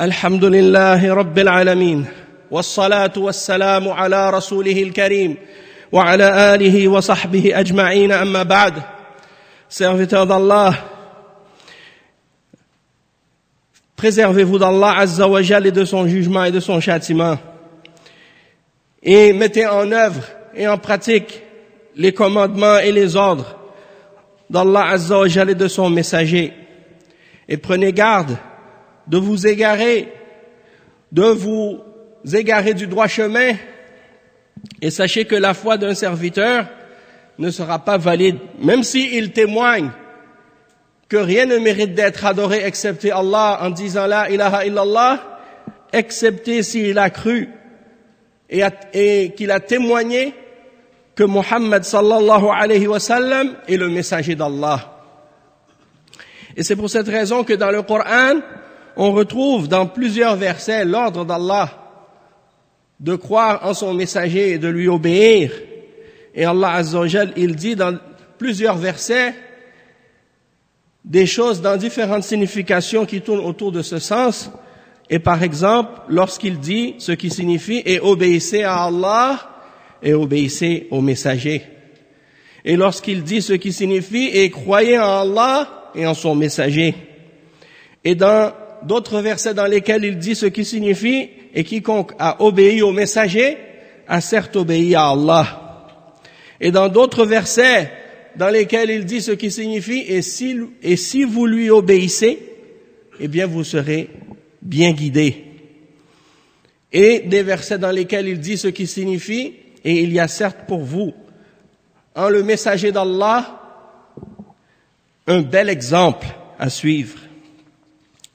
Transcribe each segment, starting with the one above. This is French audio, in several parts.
الحمد لله رب العالمين والصلاة والسلام على رسوله الكريم وعلى آله وصحبه أجمعين أما بعد. Serviteurs d'Allah, préservez-vous d'Allah Azza wa Jal et de son jugement et de son châtiment, et mettez en œuvre et en pratique les commandements et les ordres d'Allah Azza wa Jal et de son messager, et prenez garde de vous égarer du droit chemin, et sachez que la foi d'un serviteur ne sera pas valide, même s'il témoigne que rien ne mérite d'être adoré excepté Allah en disant la ilaha illallah, excepté s'il a cru et qu'il a témoigné que Muhammad sallallahu alayhi wa sallam est le messager d'Allah. Et c'est pour cette raison que dans le Coran, on retrouve dans plusieurs versets l'ordre d'Allah de croire en son messager et de lui obéir. Et Allah Azza wa Jal, il dit dans plusieurs versets des choses dans différentes significations qui tournent autour de ce sens. Et par exemple, lorsqu'il dit ce qui signifie « et obéissez à Allah et obéissez au messager ». Et lorsqu'il dit ce qui signifie « et croyez en Allah et en son messager ». Et dans d'autres versets dans lesquels il dit ce qui signifie « et quiconque a obéi au messager a certes obéi à Allah ». Et dans d'autres versets dans lesquels il dit ce qui signifie « et si vous lui obéissez, eh bien vous serez bien guidés ». Et des versets dans lesquels il dit ce qui signifie « et il y a certes pour vous, en le messager d'Allah, un bel exemple à suivre ».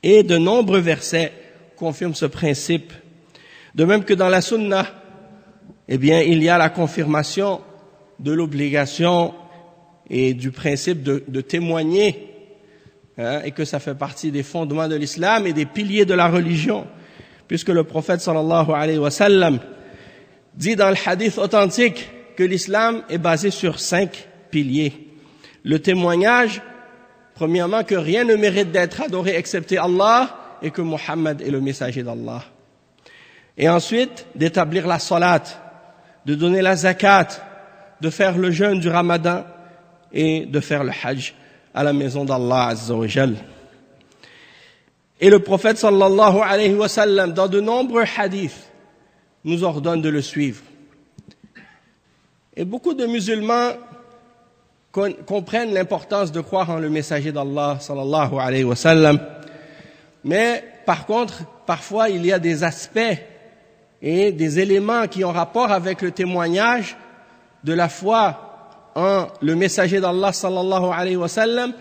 Et de nombreux versets confirment ce principe. De même que dans la sunna, eh bien il y a la confirmation de l'obligation et du principe de témoigner, et que ça fait partie des fondements de l'islam et des piliers de la religion, puisque le prophète sallallahu alayhi wa sallam dit dans le hadith authentique que l'islam est basé sur 5 piliers. Le témoignage, premièrement, que rien ne mérite d'être adoré excepté Allah et que Muhammad est le messager d'Allah. Et ensuite, d'établir la salat, de donner la zakat, de faire le jeûne du Ramadan et de faire le hajj à la maison d'Allah Azza wa Jal. Et le prophète sallallahu alayhi wa sallam, dans de nombreux hadiths, nous ordonne de le suivre. Et beaucoup de musulmans comprennent l'importance de croire en le messager d'Allah sallallahu alayhi wa sallam. Mais par contre, parfois il y a des aspects et des éléments qui ont rapport avec le témoignage de la foi en le messager d'Allah sallallahu alayhi wa sallam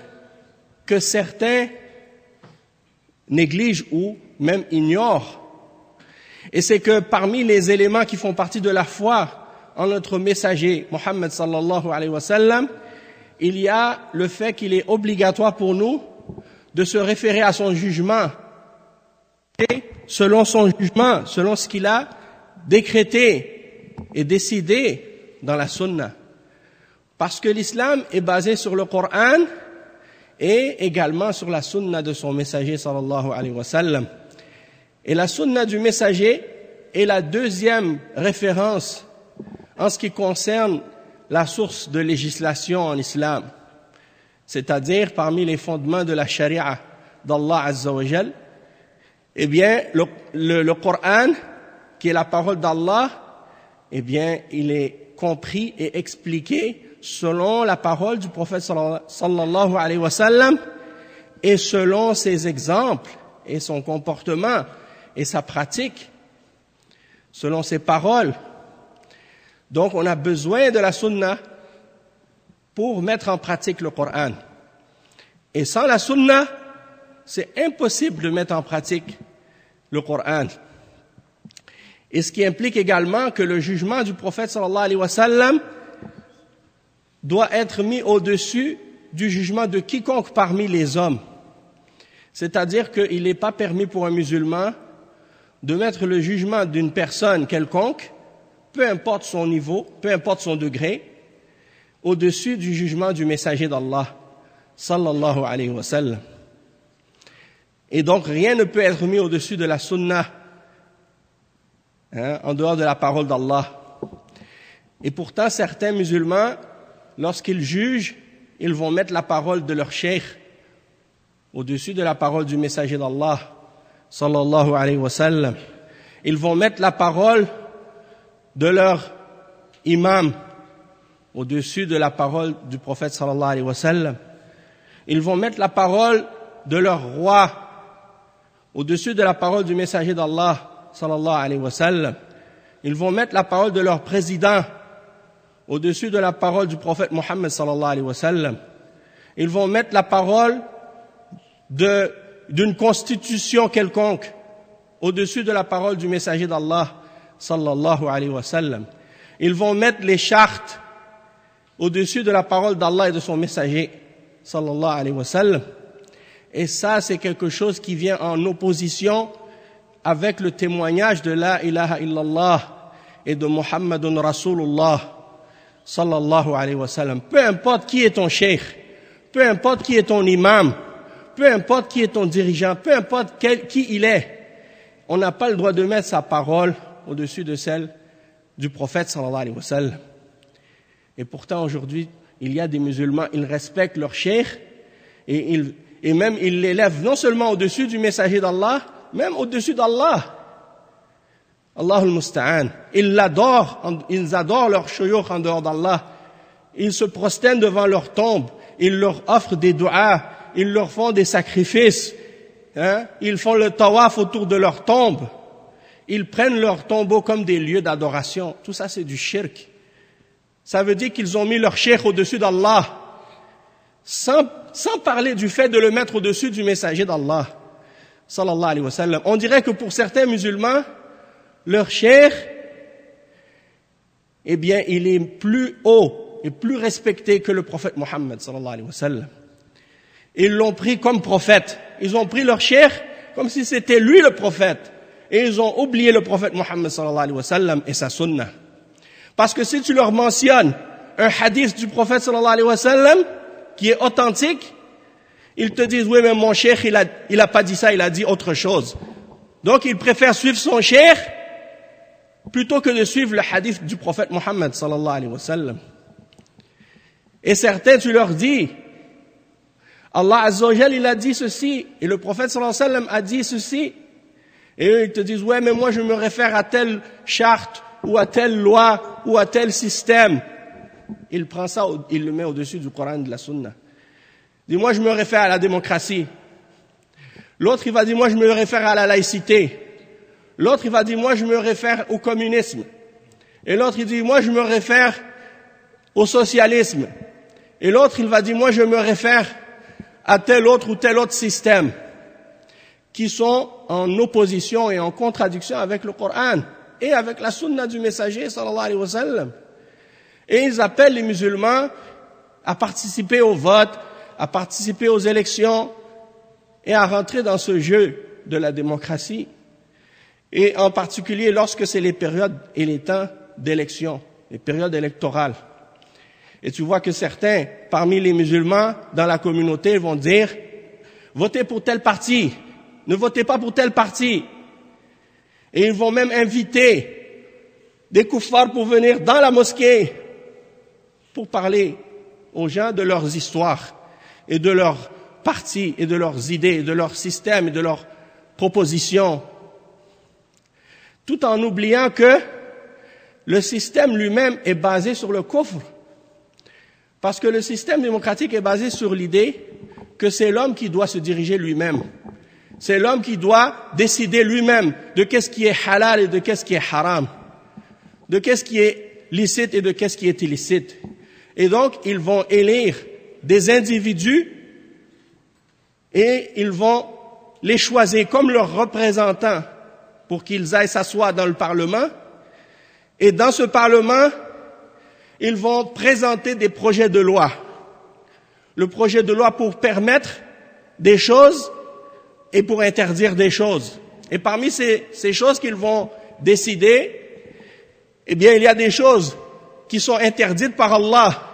que certains négligent ou même ignorent. Et c'est que parmi les éléments qui font partie de la foi en notre messager Muhammad sallallahu alayhi wa sallam, il y a le fait qu'il est obligatoire pour nous de se référer à son jugement et selon son jugement, selon ce qu'il a décrété et décidé dans la sunna. Parce que l'islam est basé sur le Coran et également sur la sunna de son messager sallallahu alayhi wa sallam. Et la sunna du messager est la deuxième référence en ce qui concerne la source de législation en islam, c'est-à-dire parmi les fondements de la charia d'Allah Azza wa Jal. Eh bien, le Coran, qui est la parole d'Allah, eh bien, il est compris et expliqué selon la parole du prophète sallallahu alayhi wa sallam et selon ses exemples et son comportement et sa pratique, selon ses paroles. Donc, on a besoin de la sunna pour mettre en pratique le Coran. Et sans la sunna, c'est impossible de mettre en pratique le Coran. Et ce qui implique également que le jugement du prophète sallallahu alayhi wa sallam doit être mis au-dessus du jugement de quiconque parmi les hommes. C'est-à-dire qu'il n'est pas permis pour un musulman de mettre le jugement d'une personne quelconque, peu importe son niveau, peu importe son degré, au-dessus du jugement du messager d'Allah sallallahu alayhi wa sallam. Et donc rien ne peut être mis au-dessus de la sunna, en dehors de la parole d'Allah. Et pourtant certains musulmans, lorsqu'ils jugent, ils vont mettre la parole de leur cheikh au-dessus de la parole du messager d'Allah, sallallahu alayhi wa sallam. Ils vont mettre la parole de leur imam au-dessus de la parole du prophète sallallahu alayhi wa sallam. Ils vont mettre la parole de leur roi au-dessus de la parole du messager d'Allah sallallahu alayhi wa sallam. Ils vont mettre la parole de leur président au-dessus de la parole du prophète Mohammed sallallahu alayhi wa sallam. Ils vont mettre la parole d'une constitution quelconque au-dessus de la parole du messager d'Allah sallallahu alayhi wa sallam. Ils vont mettre les chartes au-dessus de la parole d'Allah et de son messager sallallahu alayhi wa sallam. Et ça, c'est quelque chose qui vient en opposition avec le témoignage de la ilaha illallah et de Muhammadun Rasulullah sallallahu alayhi wa sallam. Peu importe qui est ton cheikh, peu importe qui est ton imam, peu importe qui est ton dirigeant, peu importe qui il est, on n'a pas le droit de mettre sa parole au-dessus de celle du prophète sallallahu alayhi wa sallam. Et pourtant aujourd'hui, il y a des musulmans, ils respectent leur cheikh et même ils l'élèvent non seulement au-dessus du messager d'Allah, même au-dessus d'Allah. Allahul Musta'an. Ils adorent leur shuyukh en dehors d'Allah. Ils se prosternent devant leur tombe, ils leur offrent des du'as, ils leur font des sacrifices, ils font le tawaf autour de leur tombe. Ils prennent leurs tombeaux comme des lieux d'adoration. Tout ça, c'est du shirk. Ça veut dire qu'ils ont mis leur cheikh au-dessus d'Allah, sans parler du fait de le mettre au-dessus du messager d'Allah, sallallahu alayhi wa sallam. On dirait que pour certains musulmans, leur cheikh, eh bien, il est plus haut et plus respecté que le prophète Mohammed, sallallahu alayhi wa sallam. Ils l'ont pris comme prophète. Ils ont pris leur cheikh comme si c'était lui le prophète. Et ils ont oublié le prophète Mohammed, sallallahu alayhi wa sallam, et sa sunnah. Parce que si tu leur mentionnes un hadith du prophète sallallahu alayhi wa sallam qui est authentique, ils te disent, oui, mais mon cheikh, il a pas dit ça, il a dit autre chose. Donc, ils préfèrent suivre son cheikh plutôt que de suivre le hadith du prophète Mohammed sallallahu alayhi wa sallam. Et certains, tu leur dis, Allah Azza wa Jal, il a dit ceci, et le prophète sallallahu alayhi wa sallam a dit ceci. Et eux, ils te disent, ouais, mais moi, je me réfère à telle charte, ou à telle loi, ou à tel système. Il prend ça, il le met au-dessus du Coran et de la Sunna. Il dit, moi, je me réfère à la démocratie. L'autre, il va dire, moi, je me réfère à la laïcité. L'autre, il va dire, moi, je me réfère au communisme. Et l'autre, il dit, moi, je me réfère au socialisme. Et l'autre, il va dire, moi, je me réfère à tel autre ou tel autre système qui sont en opposition et en contradiction avec le Coran et avec la sunna du messager sallallahu alayhi wa sallam. Et ils appellent les musulmans à participer au vote, à participer aux élections et à rentrer dans ce jeu de la démocratie. Et en particulier lorsque c'est les périodes et les temps d'élection, les périodes électorales. Et tu vois que certains, parmi les musulmans dans la communauté, vont dire, votez pour tel parti, ne votez pas pour tel parti. Et ils vont même inviter des koufars pour venir dans la mosquée pour parler aux gens de leurs histoires et de leurs partis et de leurs idées, et de leurs systèmes et de leurs propositions, tout en oubliant que le système lui-même est basé sur le kufr. Parce que le système démocratique est basé sur l'idée que c'est l'homme qui doit se diriger lui-même. C'est l'homme qui doit décider lui-même de qu'est-ce qui est halal et de qu'est-ce qui est haram, de qu'est-ce qui est licite et de qu'est-ce qui est illicite. Et donc, ils vont élire des individus et ils vont les choisir comme leurs représentants pour qu'ils aillent s'asseoir dans le Parlement. Et dans ce Parlement, ils vont présenter des projets de loi. Le projet de loi pour permettre des choses et pour interdire des choses. Et parmi ces choses qu'ils vont décider, eh bien, il y a des choses qui sont interdites par Allah.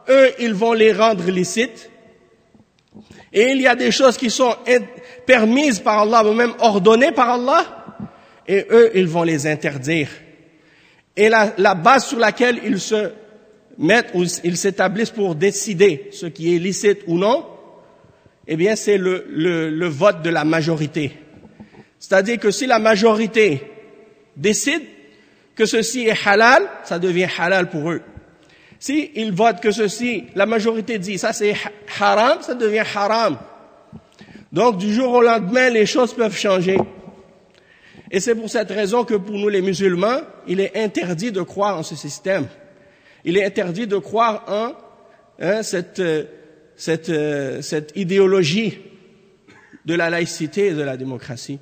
Eux, ils vont les rendre licites. Et il y a des choses qui sont permises par Allah ou même ordonnées par Allah, et eux, ils vont les interdire. Et la base sur laquelle ils se mettent ou ils s'établissent pour décider ce qui est licite ou non, eh bien, c'est le vote de la majorité. C'est-à-dire que si la majorité décide que ceci est halal, ça devient halal pour eux. Si ils votent que ceci, la majorité dit ça c'est haram, ça devient haram. Donc du jour au lendemain, les choses peuvent changer. Et c'est pour cette raison que pour nous les musulmans, il est interdit de croire en ce système. Il est interdit de croire en cette idéologie de la laïcité et de la démocratie.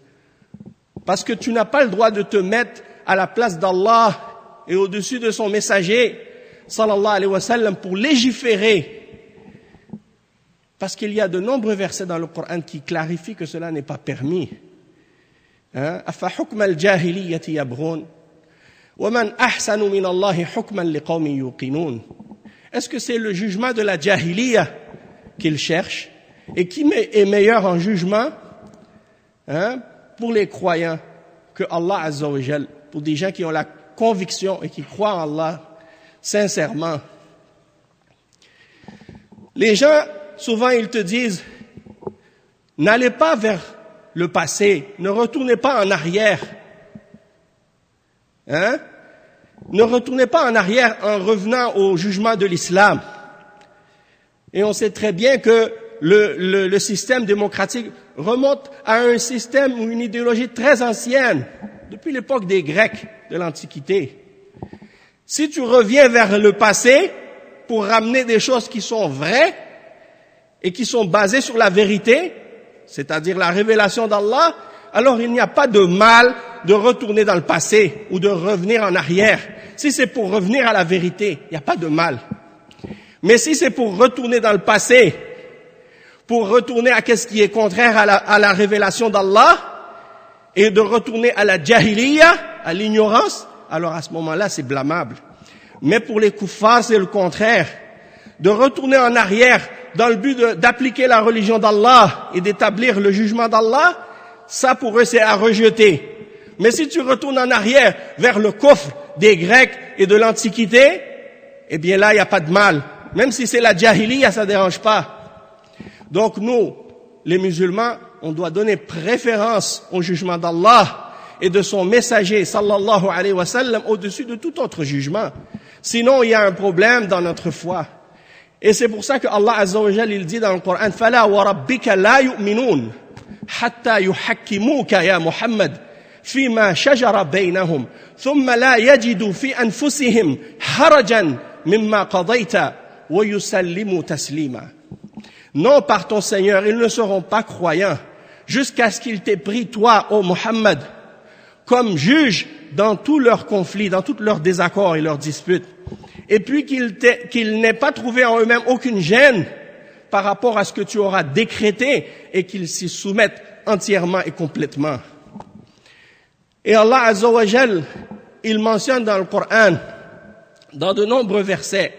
Parce que tu n'as pas le droit de te mettre à la place d'Allah et au-dessus de son messager, sallallahu alayhi wa sallam, pour légiférer. Parce qu'il y a de nombreux versets dans le Coran qui clarifient que cela n'est pas permis. أَفَحُكْمَ الْجَاهِلِيَّةِ يَبْغُونَ وَمَنْ أَحْسَنُ مِنَ اللَّهِ حُكْمًا لِقَوْمٍ يُوقِنُونَ. Est-ce que c'est le jugement de la jahiliya qu'ils cherchent? Et qui est meilleur en jugement pour les croyants que Allah Azza wa Jal, pour des gens qui ont la conviction et qui croient en Allah sincèrement. Les gens, souvent, ils te disent, n'allez pas vers le passé, ne retournez pas en arrière. Ne retournez pas en arrière en revenant au jugement de l'islam. Et on sait très bien que le système démocratique remonte à un système ou une idéologie très ancienne, depuis l'époque des Grecs de l'Antiquité. Si tu reviens vers le passé pour ramener des choses qui sont vraies et qui sont basées sur la vérité, c'est-à-dire la révélation d'Allah, alors il n'y a pas de mal de retourner dans le passé ou de revenir en arrière. Si c'est pour revenir à la vérité, il n'y a pas de mal. Mais si c'est pour retourner dans le passé, pour retourner à ce qui est contraire à la révélation d'Allah et de retourner à la jahiliya, à l'ignorance, alors à ce moment-là, c'est blâmable. Mais pour les kuffars, c'est le contraire. De retourner en arrière dans le but d'appliquer la religion d'Allah et d'établir le jugement d'Allah, ça pour eux, c'est à rejeter. Mais si tu retournes en arrière vers le kufr des Grecs et de l'Antiquité, eh bien là, il n'y a pas de mal. Même si c'est la jahiliya, ça ne dérange pas. Donc nous, les musulmans, on doit donner préférence au jugement d'Allah et de son messager, sallallahu alayhi wa sallam, au-dessus de tout autre jugement. Sinon, il y a un problème dans notre foi. Et c'est pour ça que Allah Azza wa Jalla, il dit dans le Coran, فَلَا وَرَبِّكَ لَا يُؤْمِنُونَ حَتَّى يُحَكِّمُوكَ يَا مُحَمَّدْ فِيمَا شَجَرَ بَيْنَهُمْ ثُمَّ لَا يَجِدُوا فِي أَنفُسِهِمْ حَرَجًا مِمَّا قَضَيْتَ وَيُسَلِّمُوا تَسْلِيمًا. Non, par ton Seigneur, ils ne seront pas croyants jusqu'à ce qu'il t'ait pris, toi, ô Muhammad, comme juge dans tous leurs conflits, dans tous leurs désaccords et leurs disputes. Et puis qu'ils n'aient pas trouvé en eux-mêmes aucune gêne par rapport à ce que tu auras décrété et qu'ils s'y soumettent entièrement et complètement. Et Allah Azza wa Jal, il mentionne dans le Coran, dans de nombreux versets,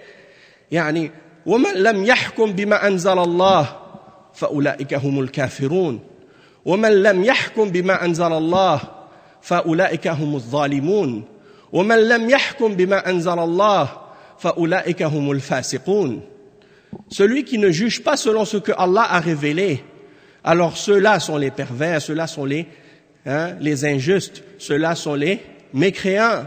yani, وَمَنْ لَمْ يَحْكُمْ بِمَا أَنزَلَ اللَّهِ فَأُولَئِكَ هُمُ الْكَافِرُونَ وَمَنْ لَمْ يَحْكُمْ بِمَا أَنزَلَ اللَّهِ فَأُولَئِكَ هُمُ الظَّالِمُونَ وَمَنْ لَمْ يَحْكُمْ بِمَا أَنزَلَ اللَّهِ فَأُولَئِكَ هُمُ الْفَاسِقُونَ. Celui qui ne juge pas selon ce que Allah a révélé, alors ceux-là sont les pervers, ceux-là sont les injustes, ceux-là sont les mécréants.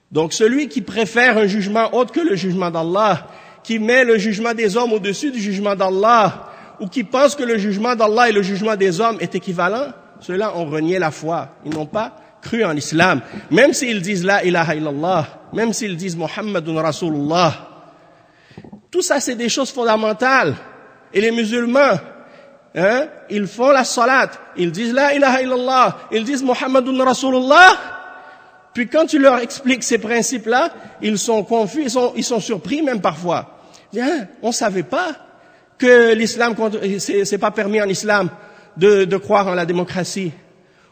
Donc celui qui préfère un jugement autre que le jugement d'Allah, qui met le jugement des hommes au-dessus du jugement d'Allah, ou qui pense que le jugement d'Allah et le jugement des hommes est équivalent, ceux-là ont renié la foi. Ils n'ont pas cru en l'islam. Même s'ils disent la ilaha illallah, même s'ils disent Muhammadun Rasulullah. Tout ça, c'est des choses fondamentales. Et les musulmans, ils font la salat, ils disent la ilaha illallah, ils disent Muhammadun Rasulullah. Puis quand tu leur expliques ces principes-là, ils sont confus, ils sont surpris même parfois. On savait pas que l'islam, c'est pas permis en islam de croire en la démocratie.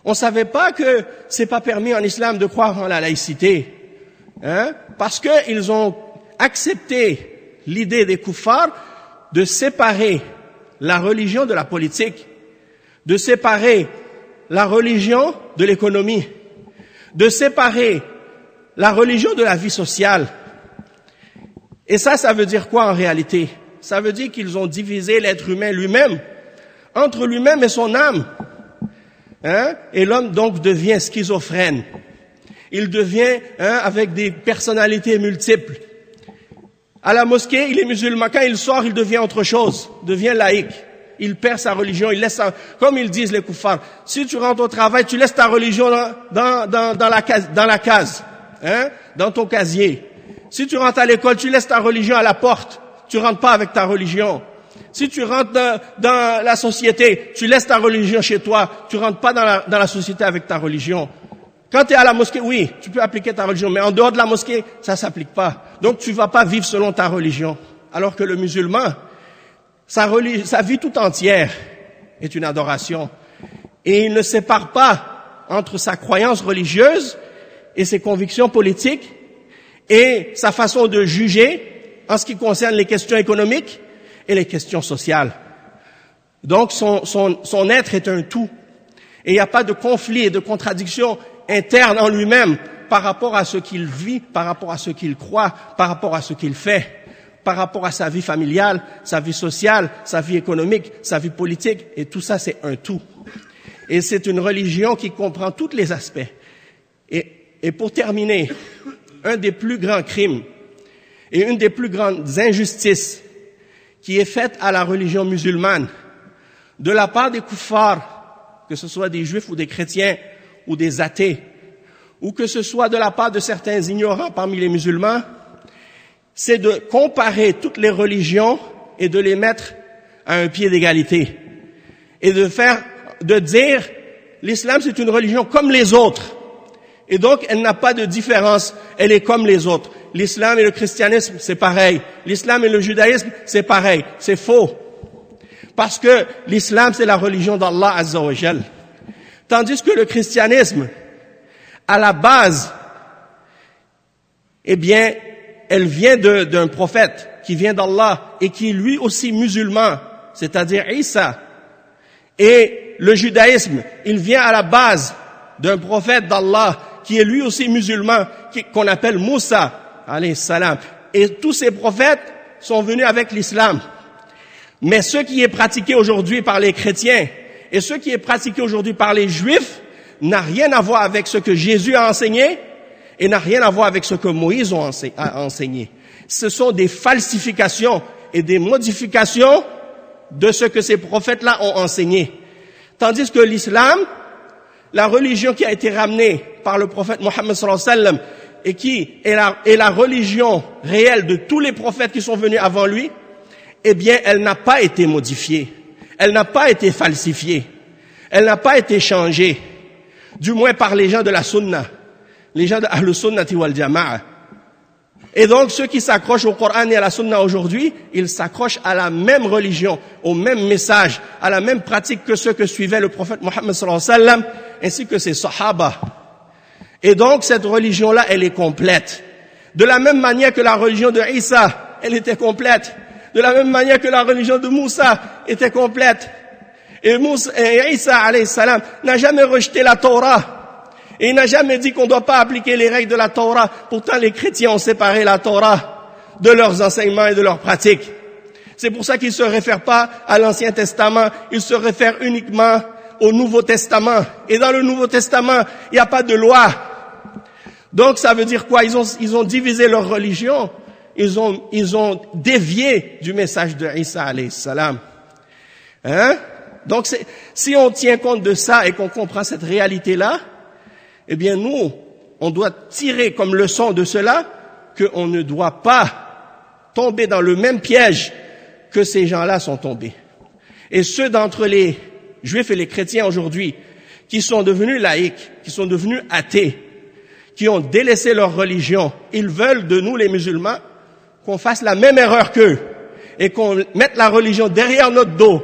On savait pas que c'est pas permis en islam de croire en la laïcité. Parce que ils ont accepté l'idée des kuffars de séparer la religion de la politique, de séparer la religion de l'économie, de séparer la religion de la vie sociale. Et ça veut dire quoi en réalité? Ça veut dire qu'ils ont divisé l'être humain lui-même, entre lui-même et son âme. Et l'homme donc devient schizophrène. Il devient avec des personnalités multiples. À la mosquée, il est musulman. Quand il sort, il devient autre chose, devient laïque. Il perd sa religion, il laisse comme ils disent les koufars. Si tu rentres au travail, tu laisses ta religion dans la case, dans ton casier. Si tu rentres à l'école, tu laisses ta religion à la porte. Tu rentres pas avec ta religion. Si tu rentres dans la société, tu laisses ta religion chez toi. Tu rentres pas dans la société avec ta religion. Quand tu es à la mosquée, oui, tu peux appliquer ta religion, mais en dehors de la mosquée, ça s'applique pas. Donc tu vas pas vivre selon ta religion. Alors que le musulman, sa vie tout entière est une adoration. Et il ne sépare pas entre sa croyance religieuse et ses convictions politiques et sa façon de juger en ce qui concerne les questions économiques et les questions sociales. Donc son être est un tout. Et il n'y a pas de conflit et de contradiction interne en lui-même par rapport à ce qu'il vit, par rapport à ce qu'il croit, par rapport à ce qu'il fait, par rapport à sa vie familiale, sa vie sociale, sa vie économique, sa vie politique, et tout ça c'est un tout. Et c'est une religion qui comprend tous les aspects. Et pour terminer, un des plus grands crimes et une des plus grandes injustices qui est faite à la religion musulmane de la part des koufars, que ce soit des juifs ou des chrétiens ou des athées, ou que ce soit de la part de certains ignorants parmi les musulmans, c'est de comparer toutes les religions et de les mettre à un pied d'égalité. Et de dire, l'islam c'est une religion comme les autres. Et donc, elle n'a pas de différence, elle est comme les autres. L'islam et le christianisme, c'est pareil. L'islam et le judaïsme, c'est pareil. C'est faux. Parce que l'islam, c'est la religion d'Allah Azza wa Jal. Tandis que le christianisme, à la base, eh bien, elle vient d'un prophète qui vient d'Allah et qui est lui aussi musulman, c'est-à-dire Isa. Et le judaïsme, il vient à la base d'un prophète d'Allah qui est lui aussi musulman, qu'on appelle Moussa, alayhi salam. Et tous ces prophètes sont venus avec l'islam. Mais ce qui est pratiqué aujourd'hui par les chrétiens et ce qui est pratiqué aujourd'hui par les juifs n'a rien à voir avec ce que Jésus a enseigné et n'a rien à voir avec ce que Moïse a enseigné. Ce sont des falsifications et des modifications de ce que ces prophètes-là ont enseigné. Tandis que l'islam, la religion qui a été ramenée par le prophète Mohammed sallallahu alayhi wa sallam et qui est la religion réelle de tous les prophètes qui sont venus avant lui, eh bien, elle n'a pas été modifiée. Elle n'a pas été falsifiée. Elle n'a pas été changée. Du moins par les gens de la sunna. Les gens de Ahl Sunnati wal Jama'a. Et donc, ceux qui s'accrochent au Coran et à la sunna aujourd'hui, ils s'accrochent à la même religion, au même message, à la même pratique que ceux que suivait le prophète Mohammed sallallahu alayhi wa sallam, ainsi que ses sahaba. Et donc, cette religion-là, elle est complète. De la même manière que la religion de Isa, elle était complète. De la même manière que la religion de Moussa était complète. Et Isa, alayhi salam, n'a jamais rejeté la Torah. Et il n'a jamais dit qu'on ne doit pas appliquer les règles de la Torah. Pourtant, les chrétiens ont séparé la Torah de leurs enseignements et de leurs pratiques. C'est pour ça qu'ils ne se réfèrent pas à l'Ancien Testament. Ils se réfèrent uniquement au Nouveau Testament. Et dans le Nouveau Testament, il n'y a pas de loi. Donc, ça veut dire quoi? Ils ont divisé leur religion. Ils ont dévié du message de Isa alayhi salam. Donc, si on tient compte de ça et qu'on comprend cette réalité-là, eh bien, nous, on doit tirer comme leçon de cela qu'on ne doit pas tomber dans le même piège que ces gens-là sont tombés. Et ceux d'entre les juifs et les chrétiens aujourd'hui qui sont devenus laïcs, qui sont devenus athées, qui ont délaissé leur religion, ils veulent de nous, les musulmans, qu'on fasse la même erreur qu'eux et qu'on mette la religion derrière notre dos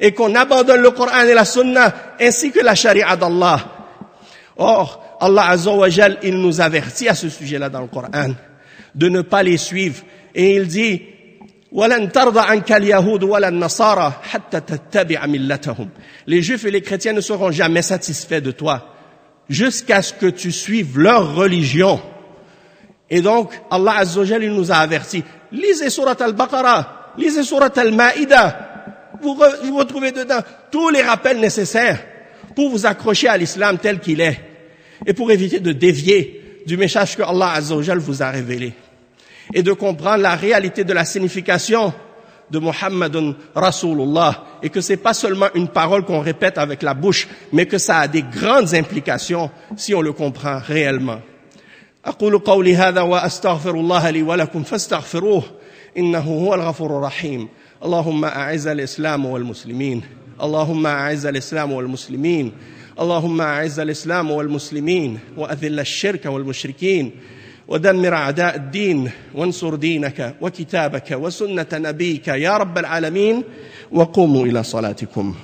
et qu'on abandonne le Coran et la Sunna ainsi que la charia d'Allah. Or, Allah Azza wa Jal, il nous avertit à ce sujet-là dans le Coran de ne pas les suivre. Et il dit, وَلَن تَرْضَ عَنْكَ الْيَهُودُ وَلَا النَّصَارَى حَتَّى تَتَّبِعَ مِلَّتَهُمْ. Les Juifs et les chrétiens ne seront jamais satisfaits de toi jusqu'à ce que tu suives leur religion. Et donc, Allah Azza wa Jalla, il nous a avertis. Lisez Surat Al-Baqarah, lisez Surat Al-Ma'ida. Vous retrouvez dedans tous les rappels nécessaires pour vous accrocher à l'islam tel qu'il est et pour éviter de dévier du message que Allah Azza wa Jalla vous a révélé et de comprendre la réalité de la signification de Muhammadun Rasulullah et que c'est pas seulement une parole qu'on répète avec la bouche mais que ça a des grandes implications si on le comprend réellement. أقول قولي هذا وأستغفر الله لي ولكم فاستغفروه إنه هو الغفور الرحيم. اللهم أعز الإسلام والمسلمين اللهم أعز الإسلام والمسلمين اللهم أعز الإسلام والمسلمين وأذل الشرك والمشركين ودمر أعداء الدين وانصر دينك وكتابك وسنة نبيك يا رب العالمين وقوموا إلى صلاتكم.